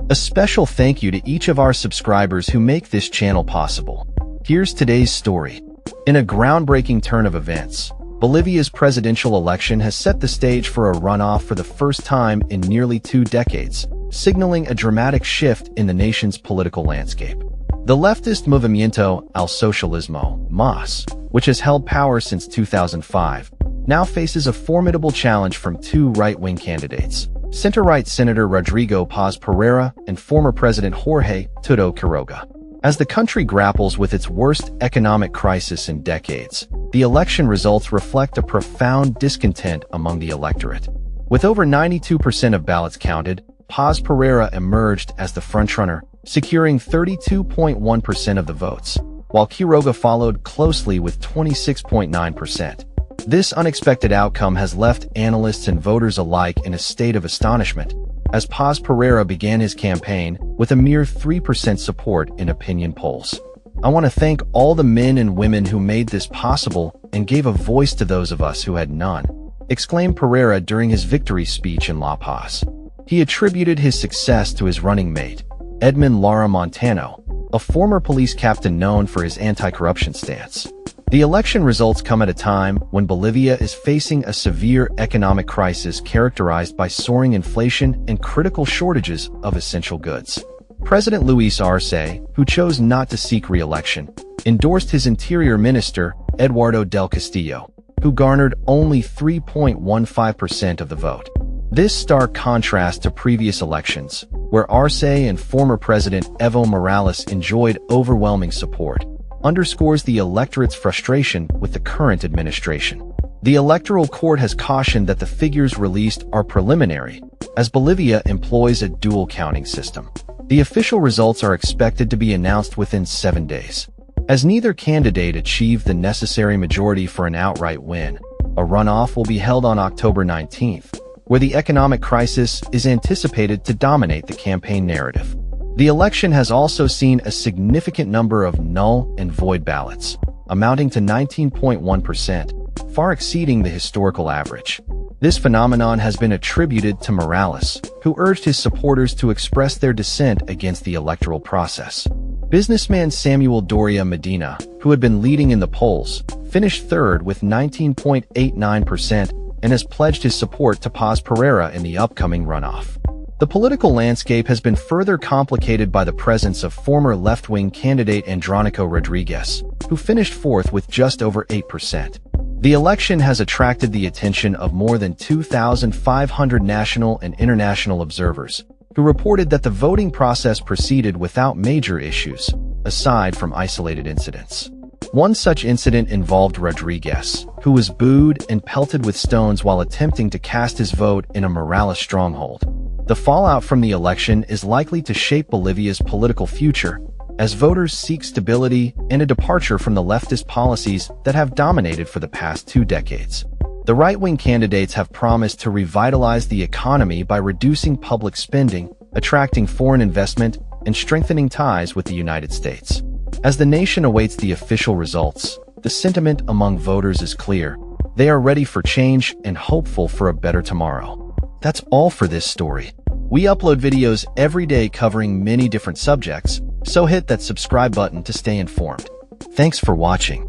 A special thank you to each of our subscribers who make this channel possible. Here's today's story. In a groundbreaking turn of events, Bolivia's presidential election has set the stage for a runoff for the first time in nearly 2 decades, signaling a dramatic shift in the nation's political landscape. The leftist Movimiento al Socialismo, MAS, which has held power since 2005, now faces a formidable challenge from 2 right-wing candidates, center-right Senator Rodrigo Paz Pereira and former President Jorge Tudo Quiroga. As the country grapples with its worst economic crisis in decades, the election results reflect a profound discontent among the electorate. With over 92% of ballots counted, Paz Pereira emerged as the frontrunner, securing 32.1% of the votes, while Quiroga followed closely with 26.9%. This unexpected outcome has left analysts and voters alike in a state of astonishment, as Paz Pereira began his campaign with a mere 3% support in opinion polls. I want to thank all the men and women who made this possible and gave a voice to those of us who had none, exclaimed Pereira during his victory speech in La Paz. He attributed his success to his running mate, Edmund Lara Montano, a former police captain known for his anti-corruption stance. The election results come at a time when Bolivia is facing a severe economic crisis characterized by soaring inflation and critical shortages of essential goods. President Luis Arce, who chose not to seek re-election, endorsed his interior minister, Eduardo del Castillo, who garnered only 3.15% of the vote. This stark contrast to previous elections, where Arce and former President Evo Morales enjoyed overwhelming support, underscores the electorate's frustration with the current administration. The Electoral Court has cautioned that the figures released are preliminary, as Bolivia employs a dual counting system. The official results are expected to be announced within 7 days. As neither candidate achieved the necessary majority for an outright win, a runoff will be held on October 19th, where the economic crisis is anticipated to dominate the campaign narrative. The election has also seen a significant number of null and void ballots, amounting to 19.1%, far exceeding the historical average. This phenomenon has been attributed to Morales, who urged his supporters to express their dissent against the electoral process. Businessman Samuel Doria Medina, who had been leading in the polls, finished third with 19.89% and has pledged his support to Paz Pereira in the upcoming runoff. The political landscape has been further complicated by the presence of former left-wing candidate Andrónico Rodriguez, who finished fourth with just over 8%. The election has attracted the attention of more than 2,500 national and international observers, who reported that the voting process proceeded without major issues, aside from isolated incidents. One such incident involved Rodriguez, who was booed and pelted with stones while attempting to cast his vote in a Morales stronghold. The fallout from the election is likely to shape Bolivia's political future, as voters seek stability and a departure from the leftist policies that have dominated for the past 2 decades. The right-wing candidates have promised to revitalize the economy by reducing public spending, attracting foreign investment, and strengthening ties with the United States. As the nation awaits the official results, the sentiment among voters is clear. They are ready for change and hopeful for a better tomorrow. That's all for this story. We upload videos every day covering many different subjects, so hit that subscribe button to stay informed. Thanks for watching.